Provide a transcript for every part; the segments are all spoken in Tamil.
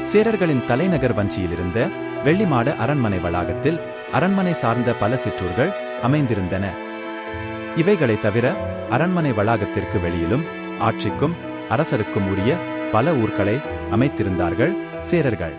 சேரர்களின் தலைநகர் வஞ்சியிலிருந்த வெள்ளிமாட அரண்மனை வளாகத்தில் அரண்மனை சார்ந்த பல சிற்றூர்கள் அமைந்திருந்தன. இவைகளை தவிர அரண்மனை வளாகத்திற்கு வெளியிலும் ஆட்சிக்கும் அரசருக்கும் உரிய பல ஊர்களை அமைத்திருந்தார்கள் சேரர்கள்.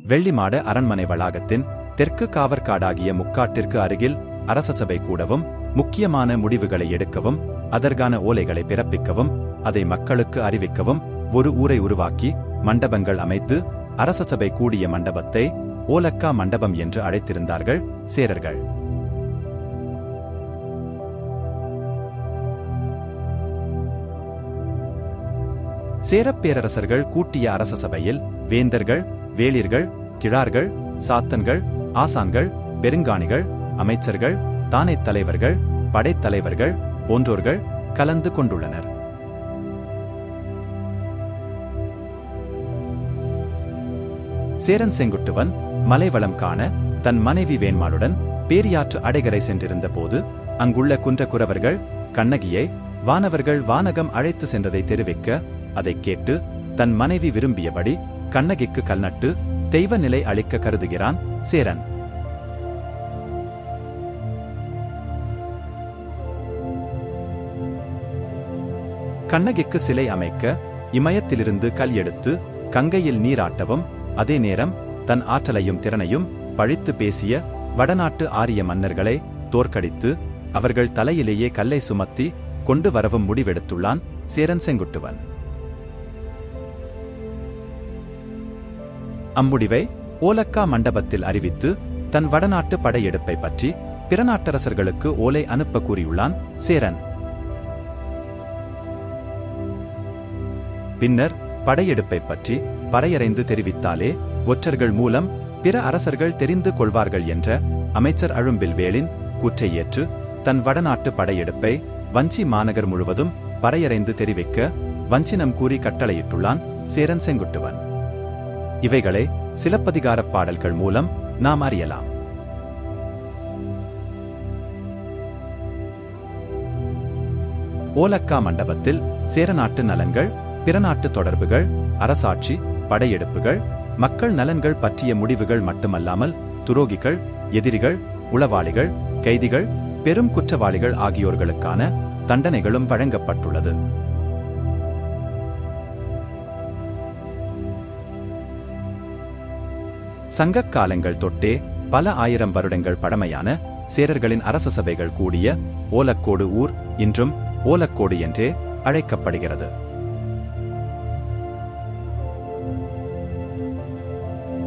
வெள்ளிமாட அரண்மனை வளாகத்தின் தெற்கு காவற்காடாகிய முக்காட்டிற்கு அருகில் அரசசபை கூடவும் முக்கியமான முடிவுகளை எடுக்கவும் அதற்கான ஓலைகளை பிறப்பிக்கவும் அதை மக்களுக்கு அறிவிக்கவும் ஒரு ஊரை உருவாக்கி மண்டபங்கள் அமைத்து அரசசபை கூடிய மண்டபத்தை ஓலக்கா மண்டபம் என்று அழைத்திருந்தார்கள் சேரர்கள். சேரப் பேரரசர்கள் கூட்டிய அரசசபையில் வேந்தர்கள், வேளிர்கள், கிழார்கள், சாத்தன்கள், ஆசான்கள், பெருங்காணிகள், அமைச்சர்கள், தானைத் தலைவர்கள், படைத்தலைவர்கள் போன்றோர்கள் கலந்து கொண்டுள்ளனர். சேரன் செங்குட்டுவன் மலைவளம் காண தன் மனைவி வேண்மாளுடன் பேரியாற்று அடைகரை சென்றிருந்த போது அங்குள்ள குன்றக்குறவர்கள் கண்ணகியை வானவர்கள் வானகம் அழைத்து சென்றதை தெரிவிக்க அதைக் கேட்டு தன் மனைவி விரும்பியபடி கண்ணகிக்கு கல்நட்டு தெய்வ நிலை அளிக்க கருதுகிறான் சேரன். கண்ணகிக்கு சிலை அமைக்க இமயத்திலிருந்து கல் எடுத்து கங்கையில் நீராட்டவும் அதே நேரம் தன் ஆற்றலையும் திறனையும் பழித்து பேசிய வடநாட்டு ஆரிய மன்னர்களை தோற்கடித்து அவர்கள் தலையிலேயே கல்லை சுமத்தி கொண்டு வரவும் முடிவெடுத்துள்ளான் சேரன் செங்குட்டுவன். அம்முடிவை ஓலக்கா மண்டபத்தில் அறிவித்து தன் வடநாட்டு படையெடுப்பை பற்றி பிற நாட்டரசர்களுக்கு ஓலை அனுப்ப கூறியுள்ளான் சேரன். பின்னர் படையெடுப்பை பற்றி பறையறைந்து தெரிவித்தாலே ஒற்றர்கள் மூலம் பிற அரசர்கள் தெரிந்து கொள்வார்கள் என்ற அமைச்சர் அழும்பில் வேளின் கூற்றை ஏற்று தன் வடநாட்டு படையெடுப்பை வஞ்சி மாநகர் முழுவதும் பறையறைந்து தெரிவிக்க வஞ்சினம் கூறி கட்டளையிட்டுள்ளான் சேரன் செங்குட்டுவன். இவைகளை சிலப்பதிகாரப் பாடல்கள் மூலம் நாம் அறியலாம். ஓலக்கா மண்டபத்தில் சேரநாட்டு நலன்கள், பிற நாட்டு தொடர்புகள், அரசாட்சி, படையெடுப்புகள், மக்கள் நலன்கள் பற்றிய முடிவுகள் மட்டுமல்லாமல் துரோகிகள், எதிரிகள், உளவாளிகள், கைதிகள், பெரும் குற்றவாளிகள் ஆகியோர்களுக்கான தண்டனைகளும் வழங்கப்பட்டுள்ளது. சங்கக் காலங்கள் தொட்டே பல ஆயிரம் வருடங்கள் பழமையான சேரர்களின் அரச சபைகள் கூடிய ஓலக்கோடு ஊர் இன்றும் ஓலக்கோடு என்றே அழைக்கப்படுகிறது.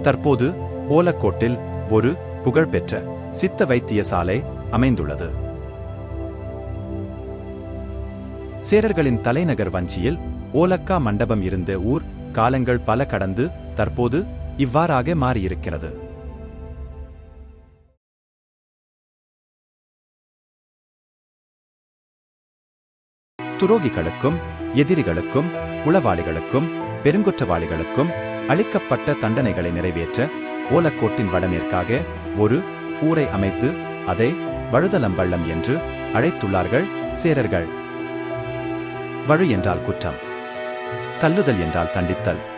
தற்போது ஓலக்கோட்டில் ஒரு புகழ்பெற்ற சித்த வைத்தியசாலை அமைந்துள்ளது. சேரர்களின் தலைநகர் வஞ்சியில் ஓலக்கா மண்டபம் இருந்த ஊர் காலங்கள் பல கடந்து தற்போது இவ்வாறாக மாறியிருக்கிறது. துரோகிகளுக்கும் எதிரிகளுக்கும் உளவாளிகளுக்கும் பெருங்குற்றவாளிகளுக்கும் அளிக்கப்பட்ட தண்டனைகளை நிறைவேற்ற ஓலக்கோட்டின் வடமேற்காக ஒரு ஊரை அமைத்து அதை வழுதலம்பள்ளம் என்று அழைத்துள்ளார்கள் சேரர்கள். வழு என்றால் குற்றம், தள்ளுதல் என்றால் தண்டித்தல்.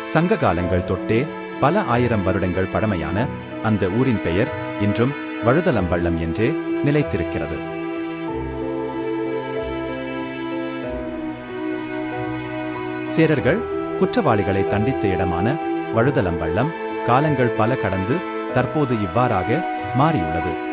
சங்க காலங்கள் தொட்டே பல ஆயிரம் வருடங்கள் பழமையான அந்த ஊரின் பெயர் இன்றும் வழுதலம்பள்ளம் என்றே நிலைத்திருக்கிறது. சேரர்கள் குற்றவாளிகளை தண்டித்த இடமான வழுதலம்பள்ளம் காலங்கள் பல கடந்து தற்போது இவ்வாறாக மாறியுள்ளது.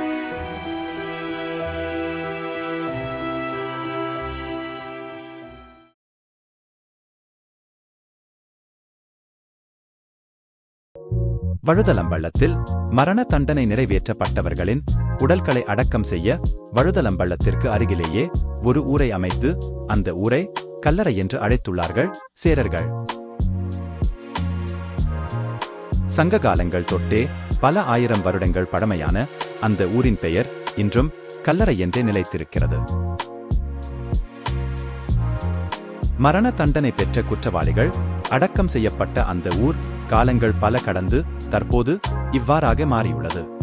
வழுதலம்பள்ளத்தில் மரண தண்டனை நிறைவேற்றப்பட்டவர்களின் உடல்களை அடக்கம் செய்ய வழுதலம்பள்ளத்திற்கு அருகிலேயே ஒரு ஊரை அமைத்து அந்த ஊரை கல்லறை என்று அழைத்துள்ளார்கள் சேரர்கள். சங்க காலங்கள் தொட்டே பல ஆயிரம் வருடங்கள் பழமையான அந்த ஊரின் பெயர் இன்றும் கல்லறை என்றே நிலைத்திருக்கிறது. மரண தண்டனை பெற்ற குற்றவாளிகள் அடக்கம் செய்யப்பட்ட அந்த ஊர் காலங்கள் பல கடந்து தற்போது இவ்வாறாக மாறியுள்ளது.